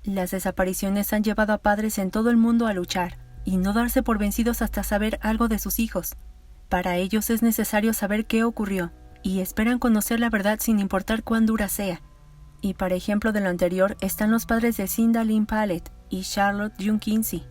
Las desapariciones han llevado a padres en todo el mundo a luchar y no darse por vencidos hasta saber algo de sus hijos. Para ellos es necesario saber qué ocurrió y esperan conocer la verdad sin importar cuán dura sea. Y para ejemplo de lo anterior están los padres de Cinda Lynn Pallet y Charlotte June Kinsey,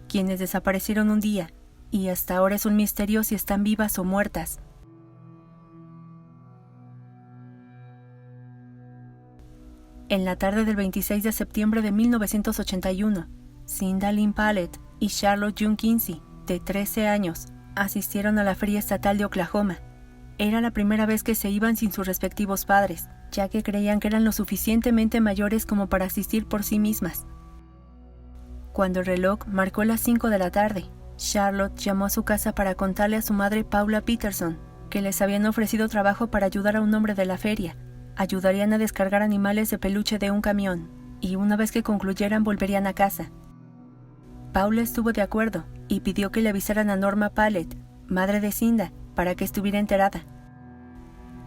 quienes desaparecieron un día y hasta ahora es un misterio si están vivas o muertas. En la tarde del 26 de septiembre de 1981, Cinda Lynn Pallet y Charlotte June Kinsey, de 13 años, asistieron a la Feria Estatal de Oklahoma. Era la primera vez que se iban sin sus respectivos padres, ya que creían que eran lo suficientemente mayores como para asistir por sí mismas. Cuando el reloj marcó las 5 de la tarde, Charlotte llamó a su casa para contarle a su madre Paula Peterson que les habían ofrecido trabajo para ayudar a un hombre de la feria. Ayudarían a descargar animales de peluche de un camión, y una vez que concluyeran volverían a casa. Paula estuvo de acuerdo y pidió que le avisaran a Norma Pallet, madre de Cinda, para que estuviera enterada.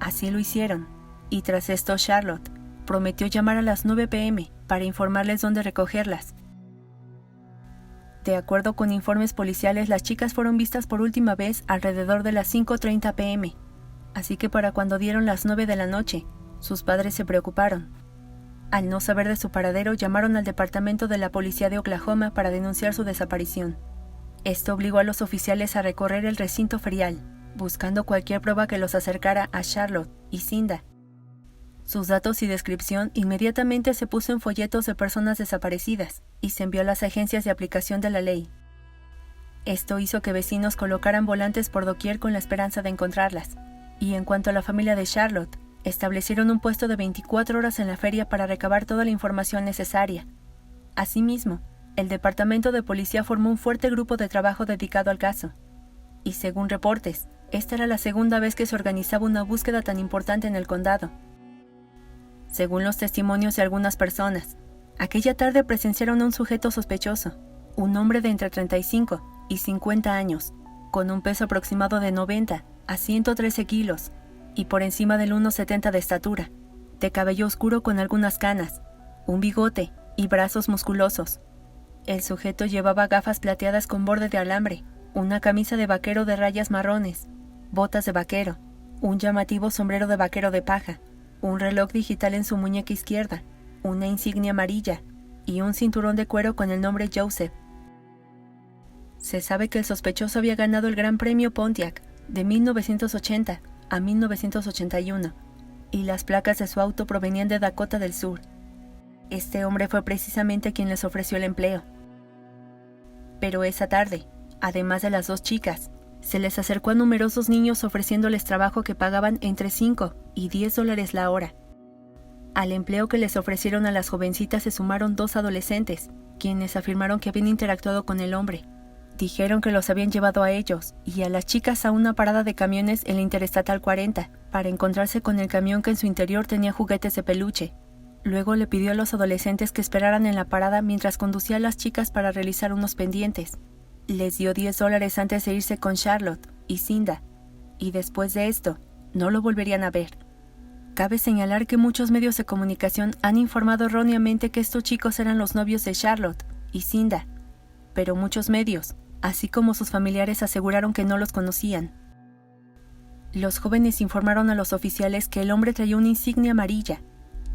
Así lo hicieron, y tras esto Charlotte prometió llamar a las 9 p.m. para informarles dónde recogerlas. De acuerdo con informes policiales, las chicas fueron vistas por última vez alrededor de las 5:30 p.m., así que para cuando dieron las 9 de la noche, sus padres se preocuparon. Al no saber de su paradero, llamaron al departamento de la policía de Oklahoma para denunciar su desaparición. Esto obligó a los oficiales a recorrer el recinto ferial, buscando cualquier prueba que los acercara a Charlotte y Cinda. Sus datos y descripción inmediatamente se puso en folletos de personas desaparecidas y se envió a las agencias de aplicación de la ley. Esto hizo que vecinos colocaran volantes por doquier con la esperanza de encontrarlas. Y en cuanto a la familia de Charlotte, establecieron un puesto de 24 horas en la feria para recabar toda la información necesaria. Asimismo, el departamento de policía formó un fuerte grupo de trabajo dedicado al caso. Y según reportes, esta era la segunda vez que se organizaba una búsqueda tan importante en el condado. Según los testimonios de algunas personas, aquella tarde presenciaron a un sujeto sospechoso, un hombre de entre 35 y 50 años, con un peso aproximado de 90 a 113 kilos, y por encima del 1,70 de estatura, de cabello oscuro con algunas canas, un bigote y brazos musculosos. El sujeto llevaba gafas plateadas con borde de alambre, una camisa de vaquero de rayas marrones, botas de vaquero, un llamativo sombrero de vaquero de paja, un reloj digital en su muñeca izquierda, una insignia amarilla y un cinturón de cuero con el nombre Joseph. Se sabe que el sospechoso había ganado el Gran Premio Pontiac de 1980 a 1981, y las placas de su auto provenían de Dakota del Sur. Este hombre fue precisamente quien les ofreció el empleo. Pero esa tarde, además de las dos chicas, se les acercó a numerosos niños ofreciéndoles trabajo que pagaban entre $5 y $10 la hora. Al empleo que les ofrecieron a las jovencitas se sumaron 2 adolescentes, quienes afirmaron que habían interactuado con el hombre. Dijeron que los habían llevado a ellos y a las chicas a una parada de camiones en la Interestatal 40 para encontrarse con el camión que en su interior tenía juguetes de peluche. Luego le pidió a los adolescentes que esperaran en la parada mientras conducía a las chicas para realizar unos pendientes. Les dio $10 antes de irse con Charlotte y Cinda, y después de esto, no lo volverían a ver. Cabe señalar que muchos medios de comunicación han informado erróneamente que estos chicos eran los novios de Charlotte y Cinda, pero muchos medios, así como sus familiares, aseguraron que no los conocían. Los jóvenes informaron a los oficiales que el hombre traía una insignia amarilla,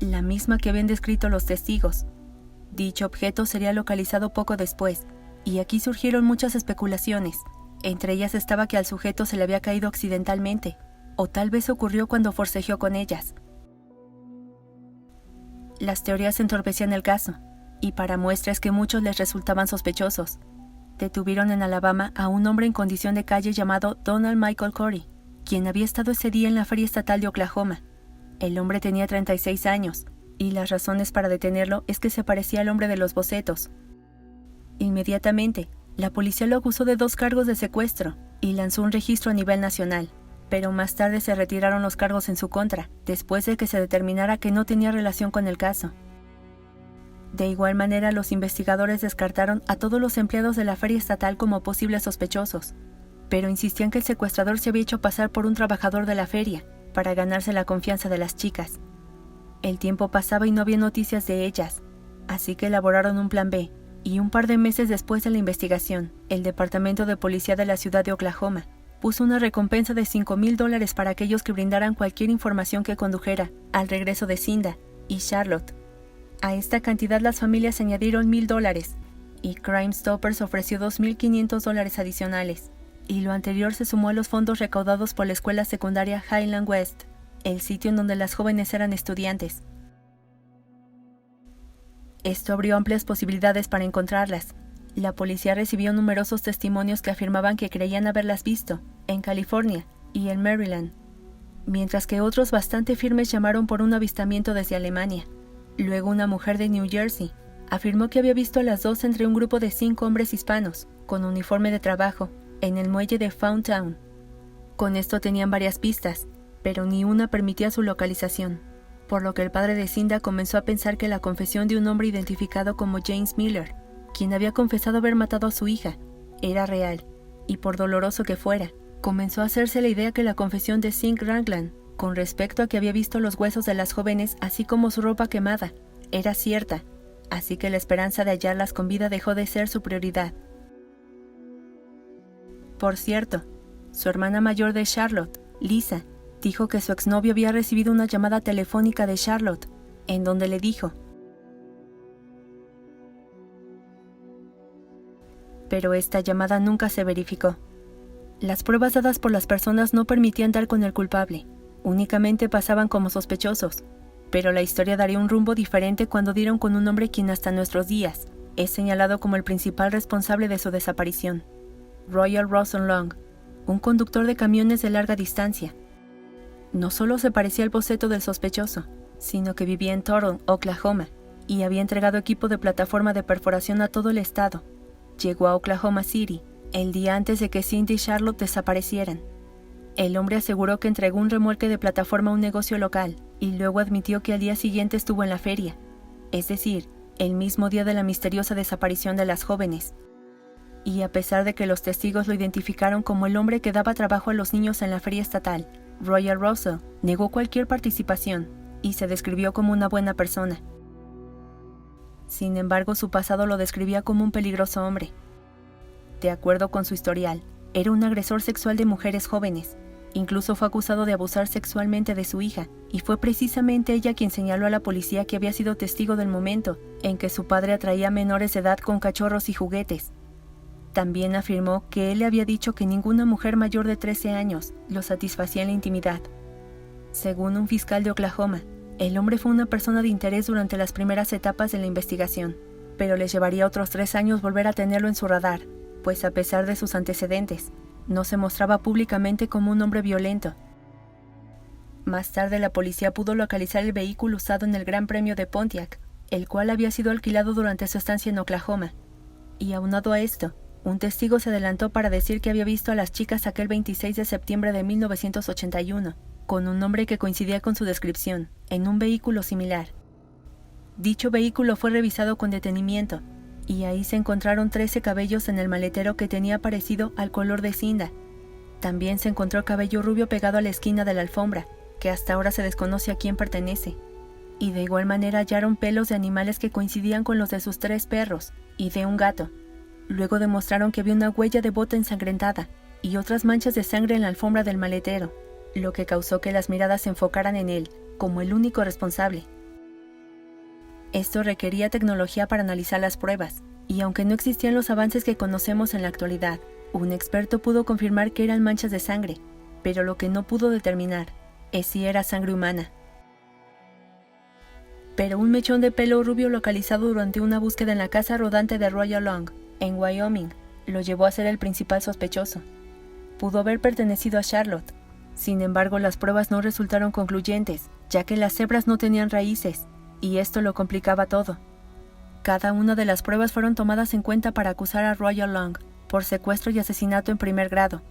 la misma que habían descrito los testigos. Dicho objeto sería localizado poco después, y aquí surgieron muchas especulaciones. Entre ellas estaba que al sujeto se le había caído accidentalmente, o tal vez ocurrió cuando forcejeó con ellas. Las teorías entorpecían el caso, y para muestras que muchos les resultaban sospechosos, detuvieron en Alabama a un hombre en condición de calle llamado Donald Michael Corey, quien había estado ese día en la Feria Estatal de Oklahoma. El hombre tenía 36 años, y las razones para detenerlo es que se parecía al hombre de los bocetos. Inmediatamente, la policía lo acusó de 2 cargos de secuestro y lanzó un registro a nivel nacional, pero más tarde se retiraron los cargos en su contra, después de que se determinara que no tenía relación con el caso. De igual manera, los investigadores descartaron a todos los empleados de la feria estatal como posibles sospechosos, pero insistían que el secuestrador se había hecho pasar por un trabajador de la feria para ganarse la confianza de las chicas. El tiempo pasaba y no había noticias de ellas, Así que elaboraron un plan B, y un par de meses después de la investigación, el Departamento de Policía de la ciudad de Oklahoma puso una recompensa de $5,000 para aquellos que brindaran cualquier información que condujera al regreso de Cinda y Charlotte. A esta cantidad las familias añadieron $1,000 y Crime Stoppers ofreció $2,500 adicionales, y lo anterior se sumó a los fondos recaudados por la escuela secundaria Highland West, el sitio en donde las jóvenes eran estudiantes. Esto abrió amplias posibilidades para encontrarlas. La policía recibió numerosos testimonios que afirmaban que creían haberlas visto en California y en Maryland, mientras que otros bastante firmes llamaron por un avistamiento desde Alemania. Luego una mujer de New Jersey afirmó que había visto a las dos entre un grupo de 5 hombres hispanos, con uniforme de trabajo, en el muelle de Found Town. Con esto tenían varias pistas, pero ni una permitía su localización, por lo que el padre de Cinda comenzó a pensar que la confesión de un hombre identificado como James Miller, quien había confesado haber matado a su hija, era real, y por doloroso que fuera, comenzó a hacerse la idea que la confesión de Sink Ragland, con respecto a que había visto los huesos de las jóvenes así como su ropa quemada, era cierta, así que la esperanza de hallarlas con vida dejó de ser su prioridad. Por cierto, su hermana mayor de Charlotte, Lisa, dijo que su exnovio había recibido una llamada telefónica de Charlotte, en donde le dijo. Pero esta llamada nunca se verificó. Las pruebas dadas por las personas no permitían dar con el culpable, únicamente pasaban como sospechosos, pero la historia daría un rumbo diferente cuando dieron con un hombre quien hasta nuestros días es señalado como el principal responsable de su desaparición, Royal Rawson Long, un conductor de camiones de larga distancia. No solo se parecía al boceto del sospechoso, sino que vivía en Thornton, Oklahoma, y había entregado equipo de plataforma de perforación a todo el estado. Llegó a Oklahoma City el día antes de que Cindy y Charlotte desaparecieran. El hombre aseguró que entregó un remolque de plataforma a un negocio local y luego admitió que al día siguiente estuvo en la feria, es decir, el mismo día de la misteriosa desaparición de las jóvenes. Y a pesar de que los testigos lo identificaron como el hombre que daba trabajo a los niños en la feria estatal, Royal Russell negó cualquier participación y se describió como una buena persona. Sin embargo, su pasado lo describía como un peligroso hombre. De acuerdo con su historial, era un agresor sexual de mujeres jóvenes. Incluso fue acusado de abusar sexualmente de su hija, y fue precisamente ella quien señaló a la policía que había sido testigo del momento en que su padre atraía a menores de edad con cachorros y juguetes. También afirmó que él le había dicho que ninguna mujer mayor de 13 años lo satisfacía en la intimidad. Según un fiscal de Oklahoma, el hombre fue una persona de interés durante las primeras etapas de la investigación, pero le llevaría otros 3 años volver a tenerlo en su radar, pues a pesar de sus antecedentes, no se mostraba públicamente como un hombre violento. Más tarde la policía pudo localizar el vehículo usado en el Gran Premio de Pontiac, el cual había sido alquilado durante su estancia en Oklahoma. Y aunado a esto, un testigo se adelantó para decir que había visto a las chicas aquel 26 de septiembre de 1981, con un hombre que coincidía con su descripción, en un vehículo similar. Dicho vehículo fue revisado con detenimiento, y ahí se encontraron 13 cabellos en el maletero que tenía parecido al color de Cinda. También se encontró cabello rubio pegado a la esquina de la alfombra, que hasta ahora se desconoce a quién pertenece. Y de igual manera hallaron pelos de animales que coincidían con los de sus 3 perros y de un gato. Luego demostraron que había una huella de bota ensangrentada y otras manchas de sangre en la alfombra del maletero, lo que causó que las miradas se enfocaran en él como el único responsable. Esto requería tecnología para analizar las pruebas, y aunque no existían los avances que conocemos en la actualidad, un experto pudo confirmar que eran manchas de sangre, pero lo que no pudo determinar es si era sangre humana. Pero un mechón de pelo rubio localizado durante una búsqueda en la casa rodante de Royal Long, en Wyoming, lo llevó a ser el principal sospechoso. Pudo haber pertenecido a Charlotte. Sin embargo, las pruebas no resultaron concluyentes, ya que las hebras no tenían raíces, y esto lo complicaba todo. Cada una de las pruebas fueron tomadas en cuenta para acusar a Royal Long por secuestro y asesinato en primer grado.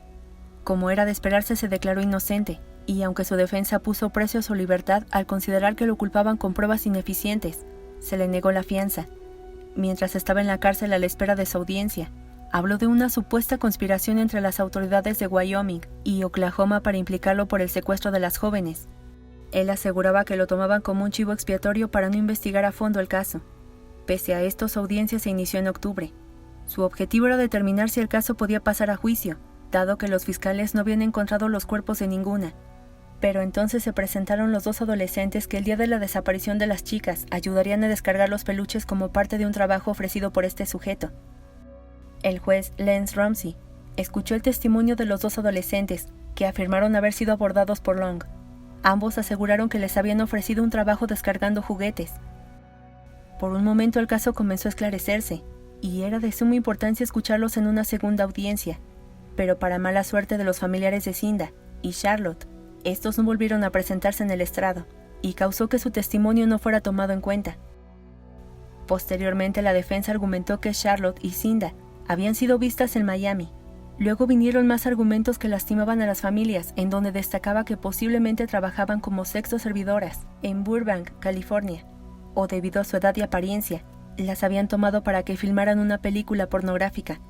Como era de esperarse, se declaró inocente, y aunque su defensa puso precio a su libertad al considerar que lo culpaban con pruebas ineficientes, se le negó la fianza. Mientras estaba en la cárcel a la espera de su audiencia, habló de una supuesta conspiración entre las autoridades de Wyoming y Oklahoma para implicarlo por el secuestro de las jóvenes. Él aseguraba que lo tomaban como un chivo expiatorio para no investigar a fondo el caso. Pese a esto, su audiencia se inició en octubre. Su objetivo era determinar si el caso podía pasar a juicio, dado que los fiscales no habían encontrado los cuerpos de ninguna. Pero entonces se presentaron los dos adolescentes que el día de la desaparición de las chicas ayudarían a descargar los peluches como parte de un trabajo ofrecido por este sujeto. El juez Lance Ramsey escuchó el testimonio de los dos adolescentes, que afirmaron haber sido abordados por Long. Ambos aseguraron que les habían ofrecido un trabajo descargando juguetes. Por un momento el caso comenzó a esclarecerse, y era de suma importancia escucharlos en una segunda audiencia. Pero para mala suerte de los familiares de Cinda y Charlotte, estos no volvieron a presentarse en el estrado, y causó que su testimonio no fuera tomado en cuenta. Posteriormente la defensa argumentó que Charlotte y Cinda habían sido vistas en Miami. Luego vinieron más argumentos que lastimaban a las familias, en donde destacaba que posiblemente trabajaban como sexo servidoras en Burbank, California, o debido a su edad y apariencia, las habían tomado para que filmaran una película pornográfica.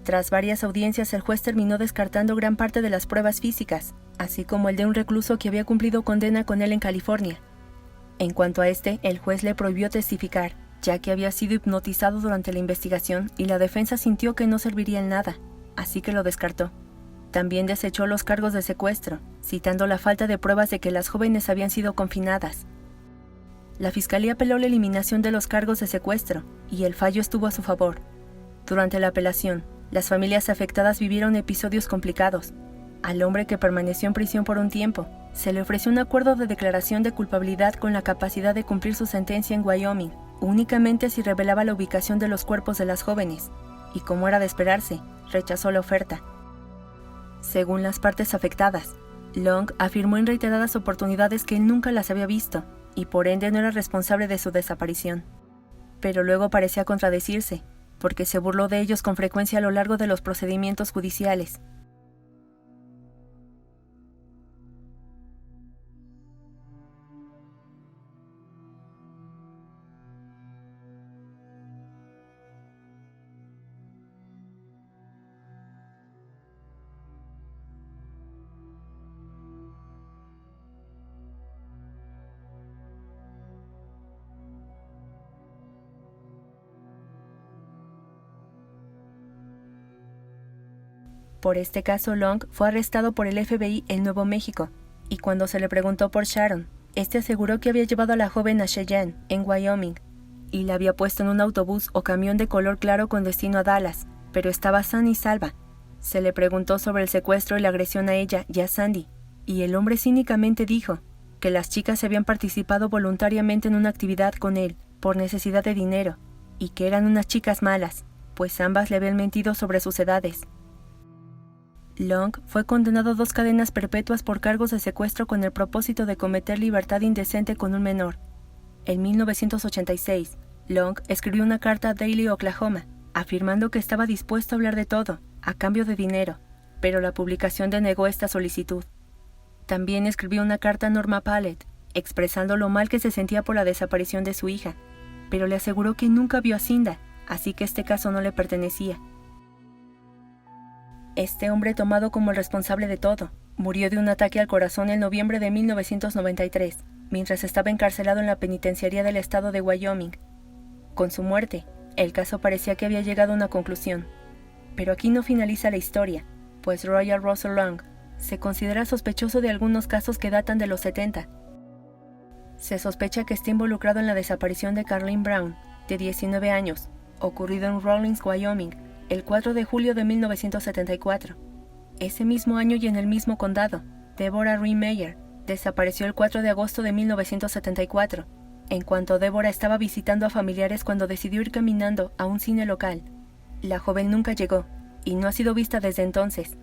Tras varias audiencias, el juez terminó descartando gran parte de las pruebas físicas, así como el de un recluso que había cumplido condena con él en California. En cuanto a este, el juez le prohibió testificar, ya que había sido hipnotizado durante la investigación y la defensa sintió que no serviría en nada, así que lo descartó. También desechó los cargos de secuestro, citando la falta de pruebas de que las jóvenes habían sido confinadas. La fiscalía apeló la eliminación de los cargos de secuestro, y el fallo estuvo a su favor. Durante la apelación, las familias afectadas vivieron episodios complicados. Al hombre, que permaneció en prisión por un tiempo, se le ofreció un acuerdo de declaración de culpabilidad con la capacidad de cumplir su sentencia en Wyoming, únicamente si revelaba la ubicación de los cuerpos de las jóvenes, y como era de esperarse, rechazó la oferta. Según las partes afectadas, Long afirmó en reiteradas oportunidades que él nunca las había visto, y por ende no era responsable de su desaparición. Pero luego parecía contradecirse, porque se burló de ellos con frecuencia a lo largo de los procedimientos judiciales. Por este caso, Long fue arrestado por el FBI en Nuevo México, y cuando se le preguntó por Sharon, este aseguró que había llevado a la joven a Cheyenne, en Wyoming, y la había puesto en un autobús o camión de color claro con destino a Dallas, pero estaba sana y salva. Se le preguntó sobre el secuestro y la agresión a ella y a Sandy, y el hombre cínicamente dijo que las chicas habían participado voluntariamente en una actividad con él, por necesidad de dinero, y que eran unas chicas malas, pues ambas le habían mentido sobre sus edades. Long fue condenado a 2 cadenas perpetuas por cargos de secuestro con el propósito de cometer libertad indecente con un menor. En 1986, Long escribió una carta a Daily Oklahoma, afirmando que estaba dispuesto a hablar de todo, a cambio de dinero, pero la publicación denegó esta solicitud. También escribió una carta a Norma Pallet, expresando lo mal que se sentía por la desaparición de su hija, pero le aseguró que nunca vio a Cinda, así que este caso no le pertenecía. Este hombre, tomado como el responsable de todo, murió de un ataque al corazón en noviembre de 1993, mientras estaba encarcelado en la penitenciaría del estado de Wyoming. Con su muerte, el caso parecía que había llegado a una conclusión. Pero aquí no finaliza la historia, pues Royal Russell Long se considera sospechoso de algunos casos que datan de los 70. Se sospecha que está involucrado en la desaparición de Carlene Brown, de 19 años, ocurrido en Rawlins, Wyoming, el 4 de julio de 1974. Ese mismo año y en el mismo condado, Deborah Ree Meyer desapareció el 4 de agosto de 1974, en cuanto Deborah estaba visitando a familiares cuando decidió ir caminando a un cine local. La joven nunca llegó, y no ha sido vista desde entonces.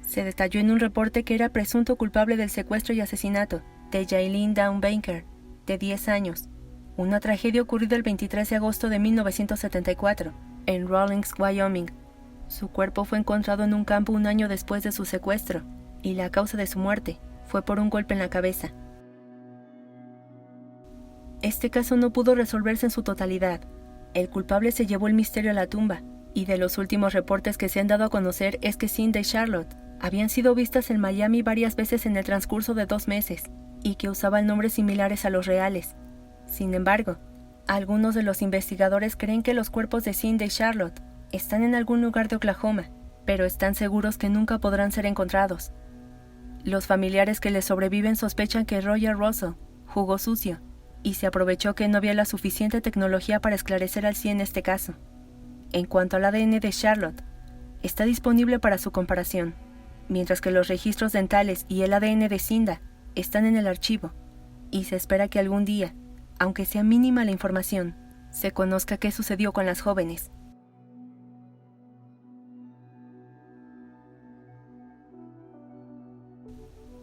Se detalló en un reporte que era presunto culpable del secuestro y asesinato de Jaylene Dawn Baker, de 10 años, una tragedia ocurrida el 23 de agosto de 1974, en Rawlins, Wyoming. Su cuerpo fue encontrado en un campo un año después de su secuestro, y la causa de su muerte fue por un golpe en la cabeza. Este caso no pudo resolverse en su totalidad. El culpable se llevó el misterio a la tumba, y de los últimos reportes que se han dado a conocer es que Cinda y Charlotte habían sido vistas en Miami varias veces en el transcurso de 2 meses, y que usaban nombres similares a los reales. Sin embargo, algunos de los investigadores creen que los cuerpos de Cinda y Charlotte están en algún lugar de Oklahoma, pero están seguros que nunca podrán ser encontrados. Los familiares que les sobreviven sospechan que Roger Russell jugó sucio y se aprovechó que no había la suficiente tecnología para esclarecer al 100 este caso. En cuanto al ADN de Charlotte, está disponible para su comparación, mientras que los registros dentales y el ADN de Cinda están en el archivo, y se espera que algún día, aunque sea mínima la información, se conozca qué sucedió con las jóvenes.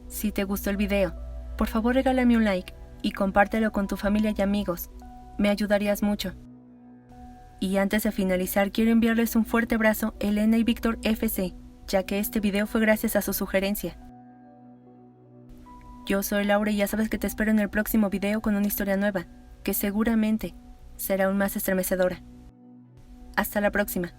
Si te gustó el video, por favor regálame un like y compártelo con tu familia y amigos, me ayudarías mucho. Y antes de finalizar, quiero enviarles un fuerte abrazo a Elena y Víctor FC, ya que este video fue gracias a su sugerencia. Yo soy Laura y ya sabes que te espero en el próximo video con una historia nueva, que seguramente será aún más estremecedora. Hasta la próxima.